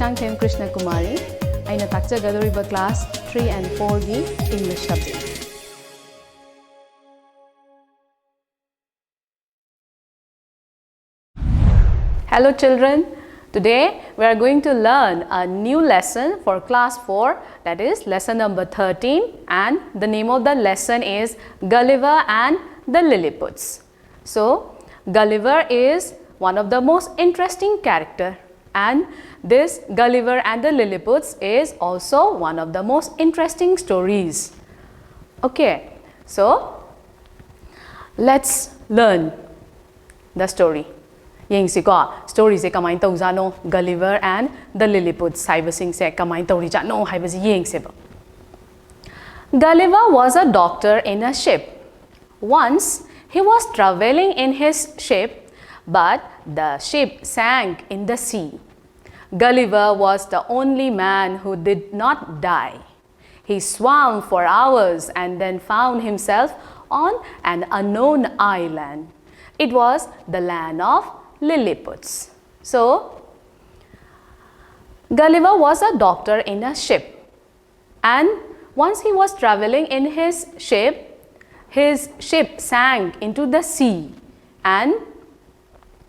Hiyangtham Krishna Kumari. Aina takjagadoriba class 3 and 4 gi English subject. Hello children. Today we are going to learn a new lesson for class 4, that is lesson number 13, and the name of the lesson is Gulliver and the Lilliputs. So Gulliver is one of the most interesting character, and this Gulliver and the Lilliputs is also one of the most interesting stories. Okay, so let's learn the story. Story se kamai tauzano Gulliver and the Lilliputs haibasing se kamai taurijano haibasi yengseba. Gulliver was a doctor in a ship. Once he was traveling in his ship, but the ship sank in the sea. Gulliver was the only man who did not die. He swam for hours and then found himself on an unknown island. It was the land of Lilliputs. So, Gulliver was a doctor in a ship, and once he was traveling in his ship sank into the sea, and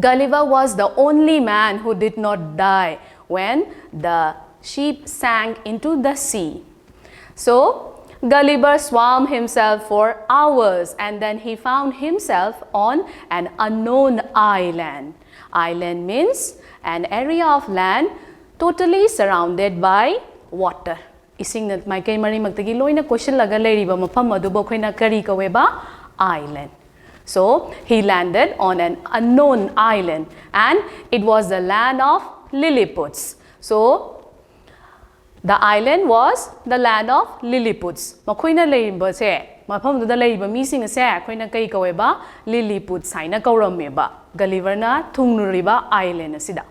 Gulliver was the only man who did not die when the ship sank into the sea. So, Gulliver swam himself for hours and then he found himself on an unknown island. Island means an area of land totally surrounded by water. Ising na mai kay mari magtagi loina question laga leiriba mafam adubo khoina kari kaweba island. So he landed on an unknown island and it was the land of Lilliputs. So the island was the land of Lilliputs. Makoina leiriba se mafam da leiriba mi sing se khoina kai kaweba Lilliputs haina kaurameba. Gulliver na thungnuriba island asida.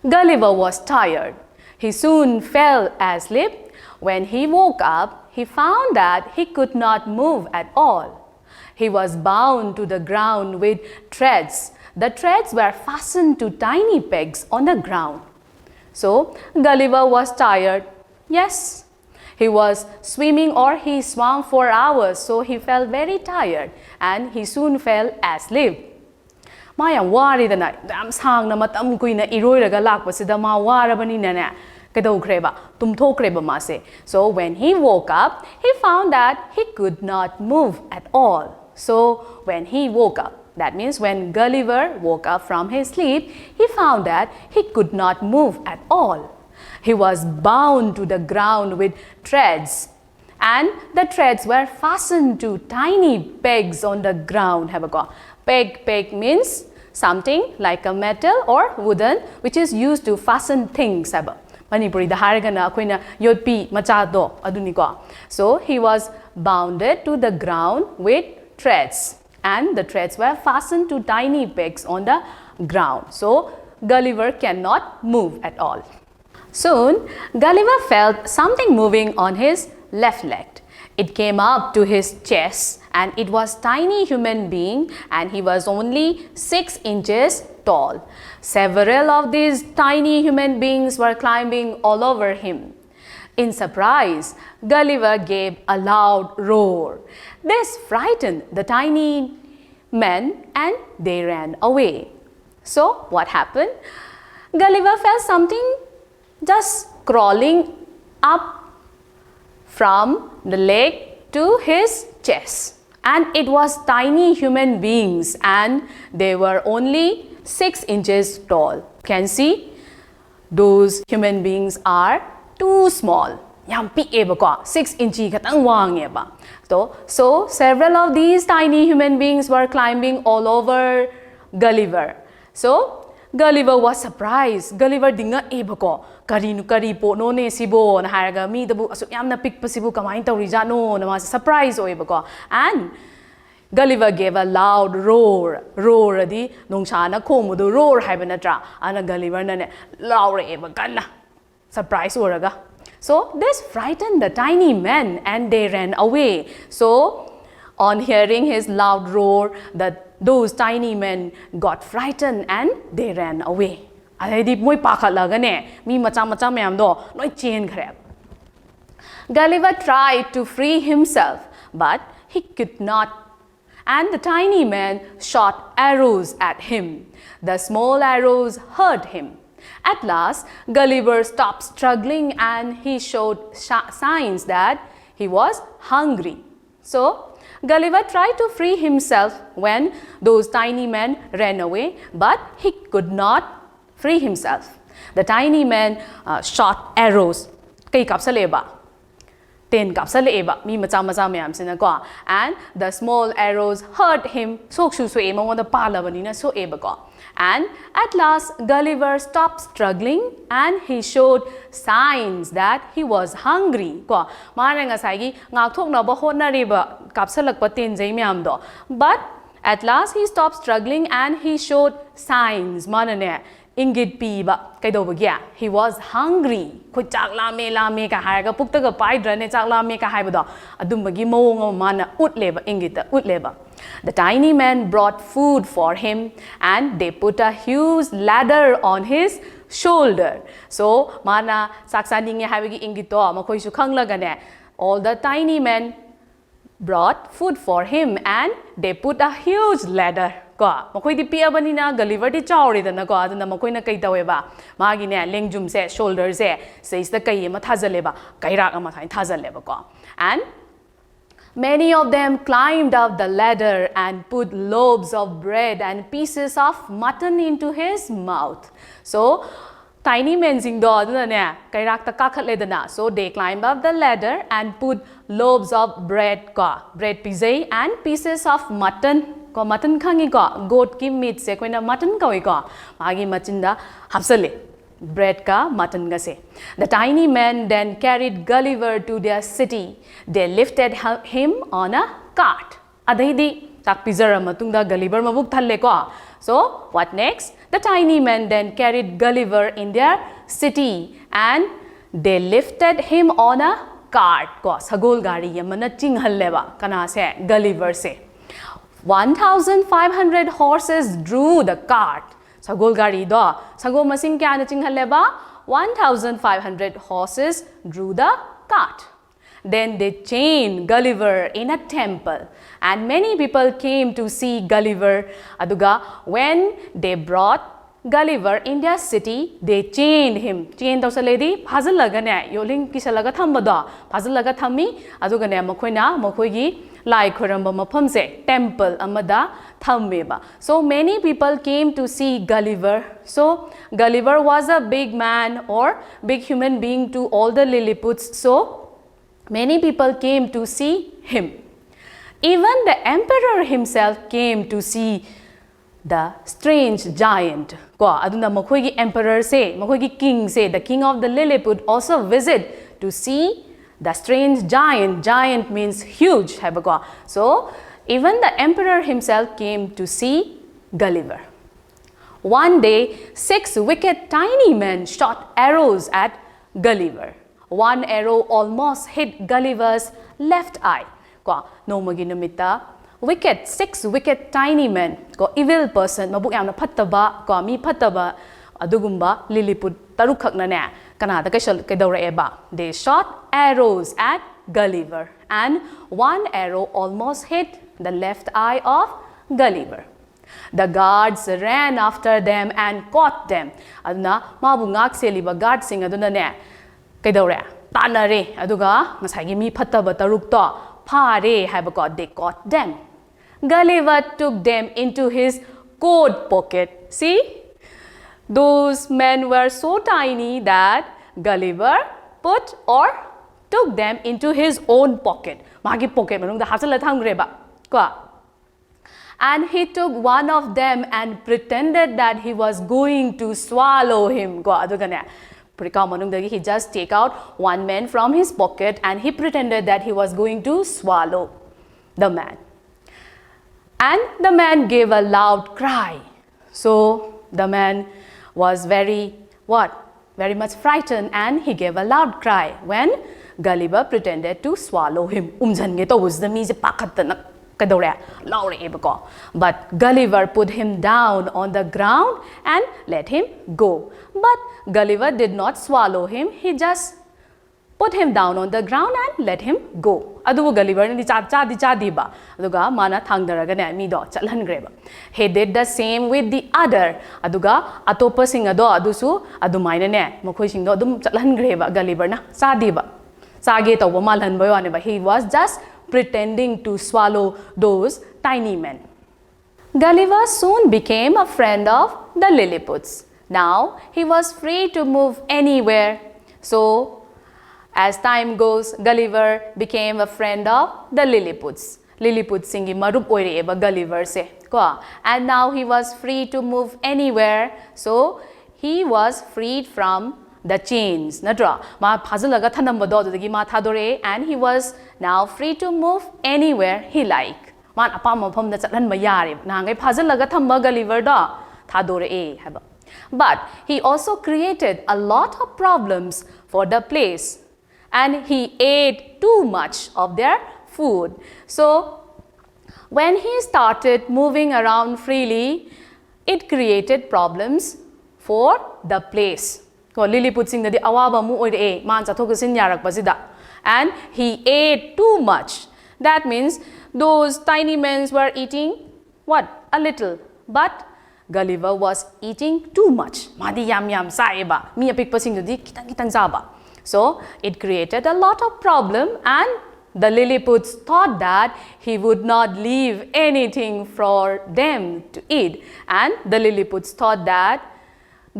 Gulliver was tired. He soon fell asleep. When he woke up, he found that he could not move at all. He was bound to the ground with threads. The threads were fastened to tiny pegs on the ground. So, Gulliver was tired. Yes, he was swimming or he swam for hours, so he felt very tired and he soon fell asleep. Maya wari da na dam sang na matam kuina iroiraga lakpasida ma warabani na kadaukreba tumthokreba ma se. So when he woke up, he found that he could not move at all. So when he woke up, that means when Gulliver woke up from his sleep, he found that he could not move at all. He was bound to the ground with threads, and the threads were fastened to tiny pegs on the ground. Have a go. Peg means something like a metal or wooden which is used to fasten things. Manipuri da haragana akoina yotpi machado aduni ko. So he was bounded to the ground with threads, and the threads were fastened to tiny pegs on the ground. So Gulliver cannot move at all. Soon Gulliver felt something moving on his left leg. It came up to his chest and it was tiny human being, and he was only 6 inches tall. Several of these tiny human beings were climbing all over him. In surprise, Gulliver gave a loud roar. This frightened the tiny men and they ran away. So what happened? Gulliver felt something just crawling up from the leg to his chest, and it was tiny human beings and they were only 6 inches tall. Can see those human beings are too small. 6 inches katang wangeba. So several of these tiny human beings were climbing all over Gulliver. So Gulliver was surprised. Gulliver dinga ebako karinu kari po no ne sibo na haraga mi dabu asu yamna pikpa sibu kamain tawrija no na mas surprise oebako, and Gulliver gave a loud roar. Roar adi nongchana khomudu roar haibanatra ana Gulliver na ne loud eba kanna surprise oraga. So this frightened the tiny men and they ran away. So on hearing his loud roar, those tiny men got frightened and they ran away. ꯑꯗꯩꯗꯤ ꯃꯣꯏ ꯄꯥꯈꯠꯂꯒꯅꯦ ꯃꯤ ꯃꯆꯥ ꯃꯆꯥ ꯃꯌꯥꯝꯗꯣ ꯂꯣꯏ ꯆꯦꯟꯈ꯭ꯔꯦ Gulliver tried to free himself but he could not and the tiny man shot arrows at him the small arrows hurt him At last Gulliver stopped struggling and he showed signs that he was hungry So Gulliver tried to free himself when those tiny men ran away, but he could not free himself. The tiny man shot arrows. Kay kapsaleba. 10 kapsaleba. Mi macha macha mayam sina ko. And the small arrows hurt him. Sokshu so ema wanda palabanina so eba ko. And at last Gulliver stopped struggling and he showed signs that he was hungry ko mara nga sai gi ngak thok na ba hot na ri ba kapsalak pa tin jai myam do but at last he stopped struggling and he showed signs mana ne ingit pi ba kai do ba gya he was hungry khoi chak la me ka ha ga puk ta ga pai dra ne chak la me ka hai ba do adum ba gi mawong mana ut le ba ingit ta ut le ba The tiny man brought food for him and they put a huge ladder on his shoulder. So, mana saksani nge habigi ingito makoi su khanglagane all the tiny men brought food for him and they put a huge ladder. Ko makoi di pia bani na Gulliver di chawri da na ko aduna makoi na kai tawe ba magi ne lengjum se shoulder se says the kai ma thajale ba kairak ma thain thajale ba ko and Many of them climbed up the ladder and put loaves of bread and pieces of mutton into his mouth. So, tiny men sing do ne kairak ta kakhat le dana. So they climbed up the ladder and put loaves of bread ko bread pizza and pieces of mutton ko mutton khangi ko goat ki meat se koina mutton ko magi machinda hapsale bread ka mutton ga se the tiny men then carried Gulliver to their city they lifted him on a cart adaidi tak pizara matungda Gulliver mabuk thalle ko so what next the tiny men then carried Gulliver in their city and they lifted him on a cart ko sagol gari yamana chinghalle ba kana se Gulliver se 1500 horses drew the cart Sagol gari do sagol masing kya na chinghalle ba 1500 horses drew the cart then they chained Gulliver in a temple and many people came to see Gulliver aduga when they brought Gulliver in their city they chained him chain to saledi phazal laga ne yoling kisalaga thambado phazal laga thammi aduga ne makoina makoigi lai khoramba mafam se temple amada thammeba so many people came to see Gulliver so Gulliver was a big man or big human being to all the Lilliputs so many people came to see him even the emperor himself came to see the strange giant ko aduna makhoi gi emperor se makhoi gi king se the king of the Lilliput also visit to see the strange giant means huge habago so even the emperor himself came to see Gulliver one day 6 wicked tiny men shot arrows at Gulliver one arrow almost hit Gulliver's left eye ko nomagi numita six wicked tiny men ko evil person mabuk yamna phattaba ko mi phattaba adugumba Lilliput taruk khakna ne kanada kaidawraeba they shot arrows at Gulliver and one arrow almost hit the left eye of Gulliver the guards ran after them and caught them aduna mabu ngak seliba guard sing aduna ne kaidawre tanare aduga ngasai mi phattaba taruk to phare haiba they caught them Gulliver took them into his coat pocket see those men were so tiny that Gulliver put or took them into his own pocket magi pocket manungda hapsala thamgreba ko and he took one of them and pretended that he was going to swallow him ko adugane prika manungda he just take out one man from his pocket and he pretended that he was going to swallow the man and the man gave a loud cry so the man was very much frightened and he gave a loud cry when Gulliver pretended to swallow him umjange to was the mi je pakhatna But Gulliver put him down on the ground and let him go. But Gulliver did not swallow him. He just put him down on the ground and let him go. Adu Gulliver ni chadi ba. Aduga mana thangdaraga ne mi do chalhangreba. He did the same with the other. Aduga atopa sing ado adusu adumaina ne mokhoi sing do adum chalhangreba Gulliver na chadi ba. Sage tawba malhan boy ba. He was just pretending to swallow those tiny men. Gulliver soon became a friend of the Lilliputs. Now he was free to move anywhere. So as time goes, Gulliver became a friend of the Lilliputs. Lilliputs singi marup oireba Gulliver se. And now he was free to move anywhere. So he was freed from the chains. Nadra ma phazalaga thanambado dagi ma thadore, and he was now free to move anywhere he like. Man apam mafam da chatlan ma yare. Nangai phazalaga thamba Gulliver da thadore haba. But he also created a lot of problems for the place. And he ate too much of their food. So when he started moving around freely, it created problems for the place. And he ate too much. That means those tiny men were eating what? A little. But Gulliver was eating too much. So it created a lot of problem, and the Lilliputs thought that he would not leave anything for them to eat, and the Lilliputs thought that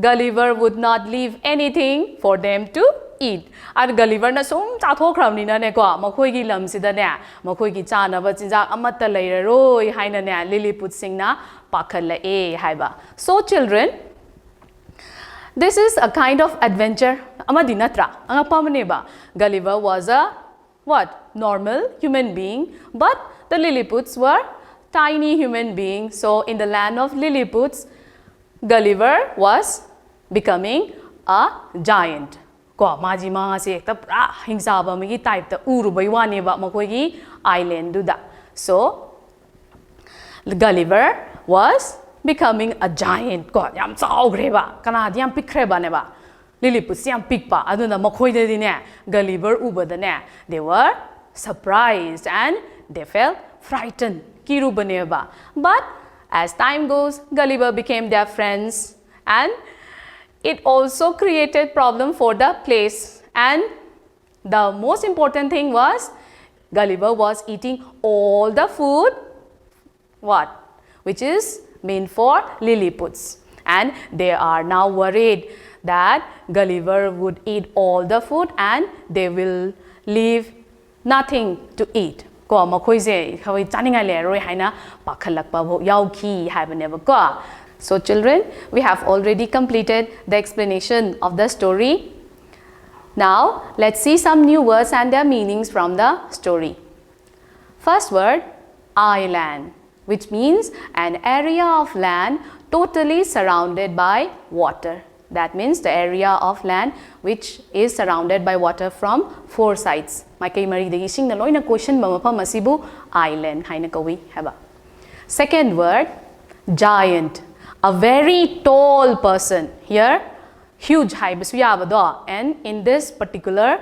Gulliver would not leave anything for them to eat. And Gulliver na sum chathokramni na ne ko makhoi gi lam sida ne makhoi gi chanaba chinjak amatta leiraroi haina ne Lilliputs singna pakhalla e haiba. So children, this is a kind of adventure. Gulliver was a what? Normal human being, but the Lilliputs were tiny human beings. So in the land of Lilliputs, Gulliver was becoming a giant. So Gulliver was becoming a giant. Lilliputs yam pick pa aduna makhoi de ne Gulliver ubada ne, they were surprised and they felt frightened. Kiru baneba. But as time goes, Gulliver became their friends, and it also created problem for the place. And the most important thing was Gulliver was eating all the food what? Which is meant for Lilliputs, and they are now worried that Gulliver would eat all the food and they will leave nothing to eat. So children, we have already completed the explanation of the story. Now let's see some new words and their meanings from the story. First word, island, which means an area of land totally surrounded by water. That means the area of land which is surrounded by water from four sides. Island. Second word, giant, a very tall person. Here, huge. And in this particular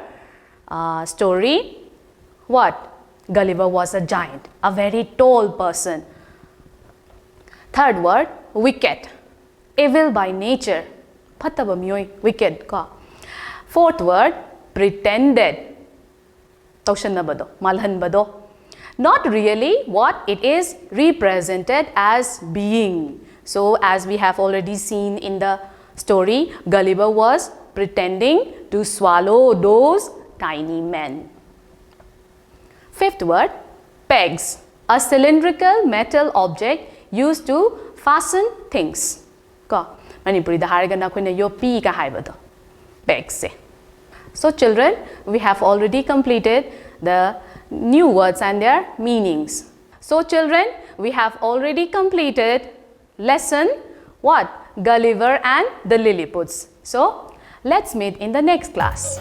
story, what? Gulliver was a giant, a very tall person. Third word, wicked, evil by nature. Wicked. Fourth word, pretended. Not really what it is represented as being. So as we have already seen in the story, Gulliver was pretending to swallow those tiny men. Fifth word, pegs, a cylindrical metal object used to fasten things. Pegs. So children, we have already completed the new words and their meanings. So children, we have already completed lesson what? Gulliver and the Lilliputs. So let's meet in the next class.